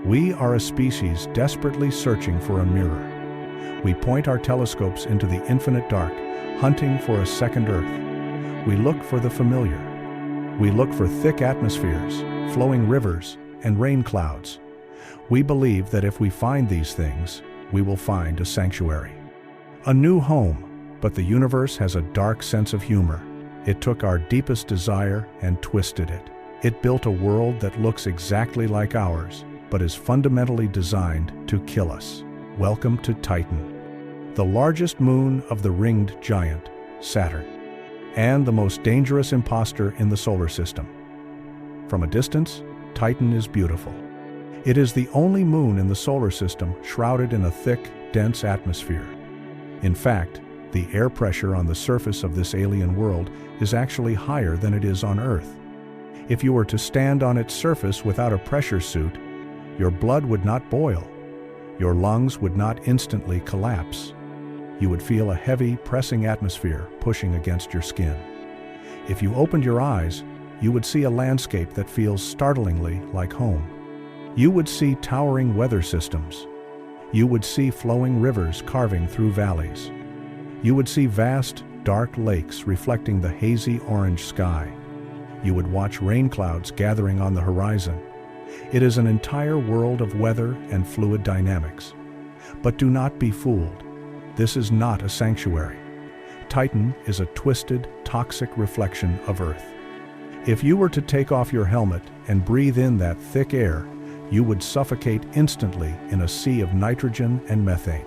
We are a species desperately searching for a mirror. We point our telescopes into the infinite dark, hunting for a second Earth. We look for the familiar. We look for thick atmospheres, flowing rivers, and rain clouds. We believe that if we find these things, we will find a sanctuary. A new home, but the universe has a dark sense of humor. It took our deepest desire and twisted it. It built a world that looks exactly like ours, but is fundamentally designed to kill us. Welcome to Titan, the largest moon of the ringed giant, Saturn, and the most dangerous imposter in the solar system. From a distance, Titan is beautiful. It is the only moon in the solar system shrouded in a thick, dense atmosphere. In fact, the air pressure on the surface of this alien world is actually higher than it is on Earth. If you were to stand on its surface without a pressure suit, your blood would not boil. Your lungs would not instantly collapse. You would feel a heavy, pressing atmosphere pushing against your skin. If you opened your eyes, you would see a landscape that feels startlingly like home. You would see towering weather systems. You would see flowing rivers carving through valleys. You would see vast, dark lakes reflecting the hazy orange sky. You would watch rain clouds gathering on the horizon. It is an entire world of weather and fluid dynamics. But do not be fooled. This is not a sanctuary. Titan is a twisted, toxic reflection of Earth. If you were to take off your helmet and breathe in that thick air, you would suffocate instantly in a sea of nitrogen and methane.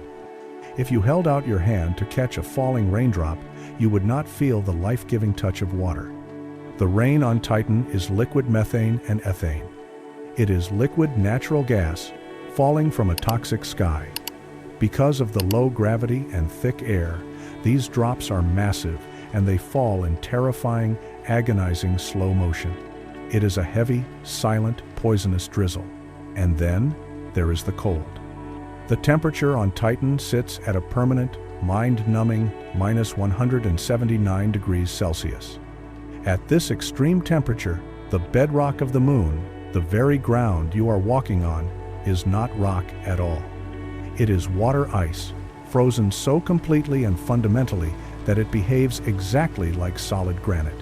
If you held out your hand to catch a falling raindrop, you would not feel the life-giving touch of water. The rain on Titan is liquid methane and ethane. It is liquid natural gas falling from a toxic sky. Because of the low gravity and thick air, these drops are massive and they fall in terrifying, agonizing slow motion. It is a heavy, silent, poisonous drizzle. And then there is the cold. The temperature on Titan sits at a permanent, mind-numbing -179 degrees Celsius. At this extreme temperature, the bedrock of the moon, the very ground you are walking on, is not rock at all. It is water ice, frozen so completely and fundamentally that it behaves exactly like solid granite.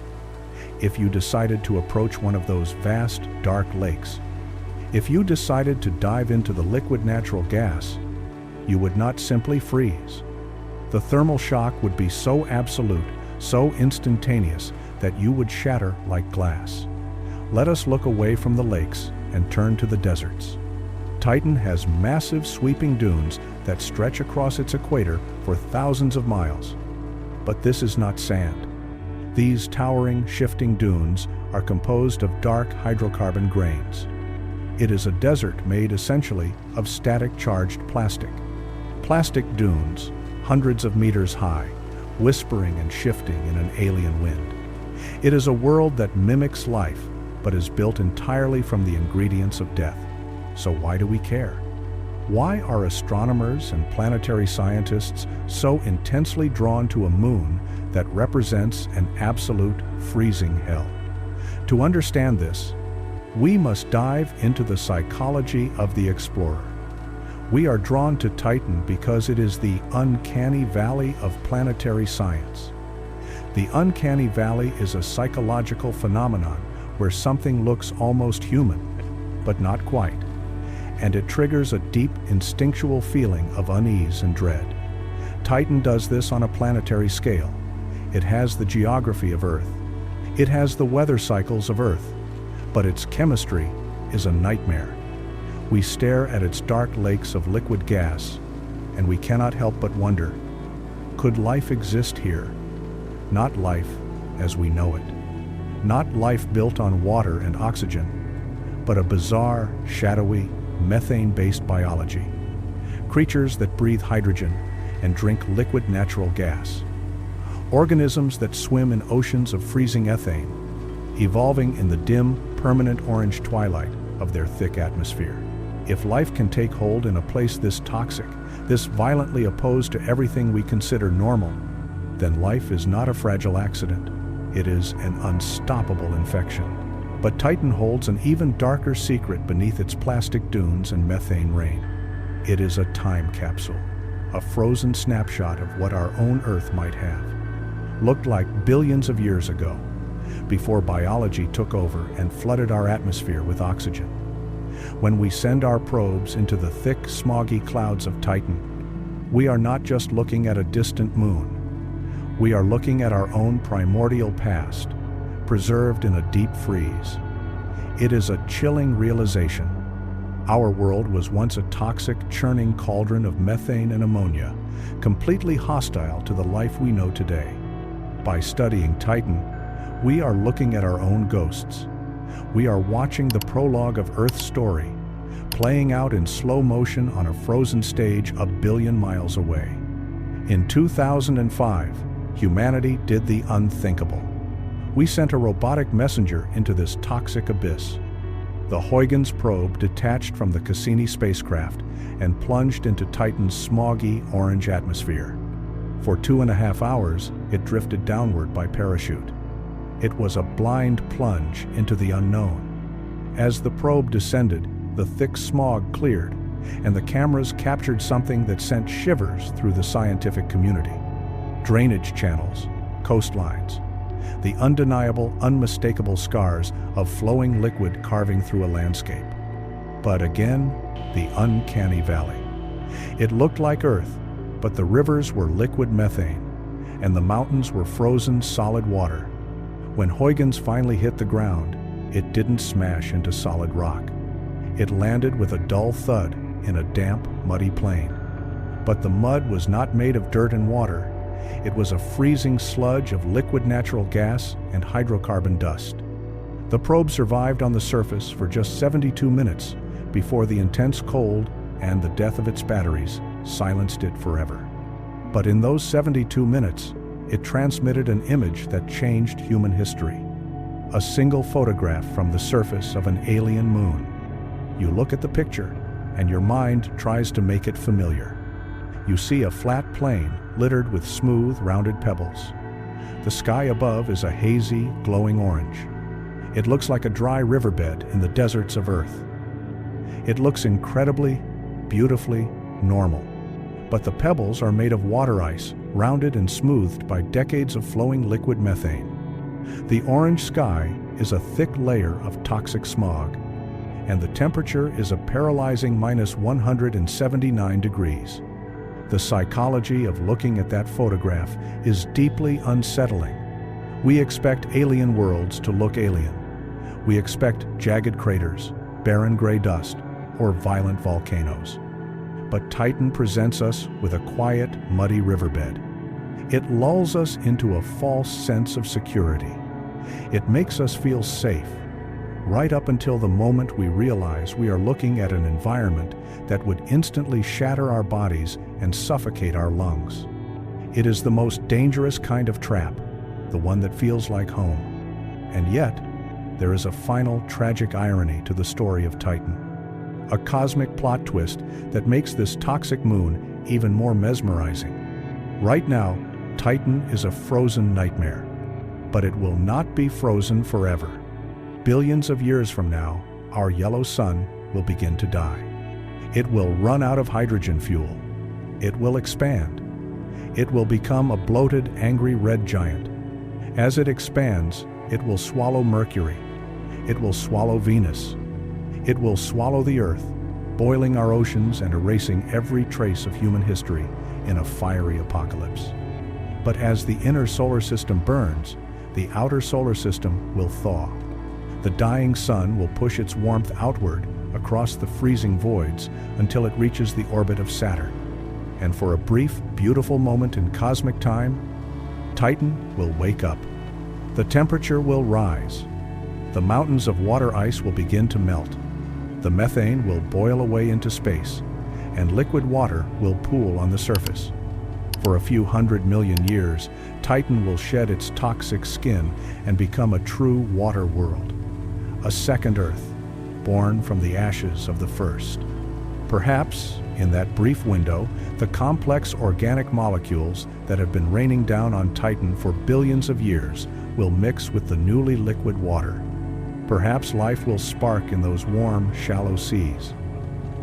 If you decided to approach one of those vast, dark lakes, if you decided to dive into the liquid natural gas, you would not simply freeze. The thermal shock would be so absolute, so instantaneous, that you would shatter like glass. Let us look away from the lakes and turn to the deserts. Titan has massive sweeping dunes that stretch across its equator for thousands of miles. But this is not sand. These towering, shifting dunes are composed of dark hydrocarbon grains. It is a desert made essentially of static charged plastic. Plastic dunes, hundreds of meters high, whispering and shifting in an alien wind. It is a world that mimics life, but is built entirely from the ingredients of death. So why do we care? Why are astronomers and planetary scientists so intensely drawn to a moon that represents an absolute freezing hell? To understand this, we must dive into the psychology of the explorer. We are drawn to Titan because it is the uncanny valley of planetary science. The uncanny valley is a psychological phenomenon where something looks almost human, but not quite, and it triggers a deep instinctual feeling of unease and dread. Titan does this on a planetary scale. It has the geography of Earth. It has the weather cycles of Earth. But its chemistry is a nightmare. We stare at its dark lakes of liquid gas, and we cannot help but wonder, could life exist here? Not life as we know it. Not life built on water and oxygen, but a bizarre, shadowy, methane-based biology. Creatures that breathe hydrogen and drink liquid natural gas. Organisms that swim in oceans of freezing ethane, evolving in the dim, permanent orange twilight of their thick atmosphere. If life can take hold in a place this toxic, this violently opposed to everything we consider normal, then life is not a fragile accident. It is an unstoppable infection. But Titan holds an even darker secret beneath its plastic dunes and methane rain. It is a time capsule, a frozen snapshot of what our own Earth might have looked like billions of years ago, before biology took over and flooded our atmosphere with oxygen. When we send our probes into the thick, smoggy clouds of Titan, we are not just looking at a distant moon. We are looking at our own primordial past, preserved in a deep freeze. It is a chilling realization. Our world was once a toxic, churning cauldron of methane and ammonia, completely hostile to the life we know today. By studying Titan, we are looking at our own ghosts. We are watching the prologue of Earth's story, playing out in slow motion on a frozen stage a billion miles away. In 2005, humanity did the unthinkable. We sent a robotic messenger into this toxic abyss. The Huygens probe detached from the Cassini spacecraft and plunged into Titan's smoggy orange atmosphere. For 2.5 hours, it drifted downward by parachute. It was a blind plunge into the unknown. As the probe descended, the thick smog cleared, and the cameras captured something that sent shivers through the scientific community. Drainage channels, coastlines, the undeniable, unmistakable scars of flowing liquid carving through a landscape. But again, the uncanny valley. It looked like Earth, but the rivers were liquid methane, and the mountains were frozen solid water. When Huygens finally hit the ground, it didn't smash into solid rock. It landed with a dull thud in a damp, muddy plain. But the mud was not made of dirt and water. It was a freezing sludge of liquid natural gas and hydrocarbon dust. The probe survived on the surface for just 72 minutes before the intense cold and the death of its batteries silenced it forever. But in those 72 minutes, it transmitted an image that changed human history. A single photograph from the surface of an alien moon. You look at the picture, and your mind tries to make it familiar. You see a flat plain littered with smooth, rounded pebbles. The sky above is a hazy, glowing orange. It looks like a dry riverbed in the deserts of Earth. It looks incredibly, beautifully normal. But the pebbles are made of water ice, rounded and smoothed by decades of flowing liquid methane. The orange sky is a thick layer of toxic smog, and the temperature is a paralyzing -179 degrees. The psychology of looking at that photograph is deeply unsettling. We expect alien worlds to look alien. We expect jagged craters, barren gray dust, or violent volcanoes. But Titan presents us with a quiet, muddy riverbed. It lulls us into a false sense of security. It makes us feel safe, right up until the moment we realize we are looking at an environment that would instantly shatter our bodies and suffocate our lungs. It is the most dangerous kind of trap, the one that feels like home. And yet, there is a final tragic irony to the story of Titan. A cosmic plot twist that makes this toxic moon even more mesmerizing. Right now, Titan is a frozen nightmare, but it will not be frozen forever. Billions of years from now, our yellow sun will begin to die. It will run out of hydrogen fuel. It will expand. It will become a bloated, angry red giant. As it expands, it will swallow Mercury. It will swallow Venus. It will swallow the Earth, boiling our oceans and erasing every trace of human history in a fiery apocalypse. But as the inner solar system burns, the outer solar system will thaw. The dying sun will push its warmth outward across the freezing voids until it reaches the orbit of Saturn. And for a brief, beautiful moment in cosmic time, Titan will wake up. The temperature will rise. The mountains of water ice will begin to melt. The methane will boil away into space, and liquid water will pool on the surface. For a few 100 million years, Titan will shed its toxic skin and become a true water world. A second Earth, born from the ashes of the first. Perhaps, in that brief window, the complex organic molecules that have been raining down on Titan for billions of years will mix with the newly liquid water. Perhaps life will spark in those warm, shallow seas.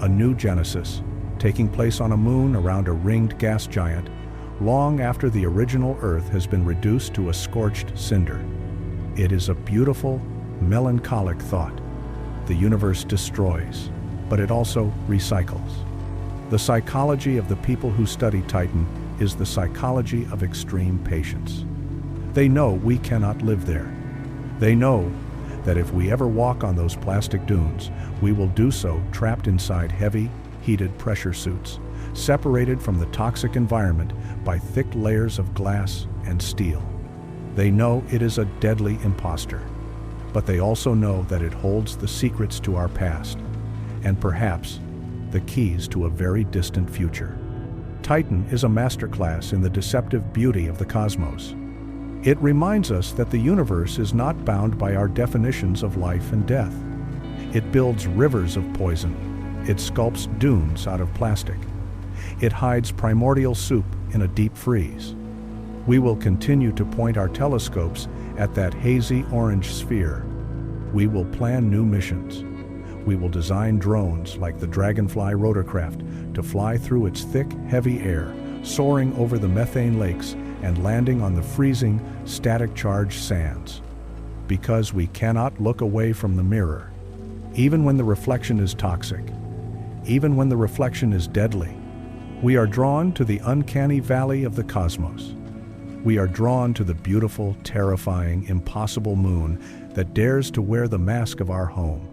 A new genesis, taking place on a moon around a ringed gas giant, long after the original Earth has been reduced to a scorched cinder. It is a beautiful, melancholic thought. The universe destroys, but it also recycles. The psychology of the people who study Titan is the psychology of extreme patience. They know we cannot live there. They know that if we ever walk on those plastic dunes, we will do so trapped inside heavy, heated pressure suits, separated from the toxic environment by thick layers of glass and steel. They know it is a deadly imposter, but they also know that it holds the secrets to our past, and perhaps the keys to a very distant future. Titan is a masterclass in the deceptive beauty of the cosmos. It reminds us that the universe is not bound by our definitions of life and death. It builds rivers of poison. It sculpts dunes out of plastic. It hides primordial soup in a deep freeze. We will continue to point our telescopes at that hazy orange sphere. We will plan new missions. We will design drones like the Dragonfly rotorcraft to fly through its thick, heavy air, soaring over the methane lakes and landing on the freezing, static-charged sands. Because we cannot look away from the mirror, even when the reflection is toxic, even when the reflection is deadly. We are drawn to the uncanny valley of the cosmos. We are drawn to the beautiful, terrifying, impossible moon that dares to wear the mask of our home.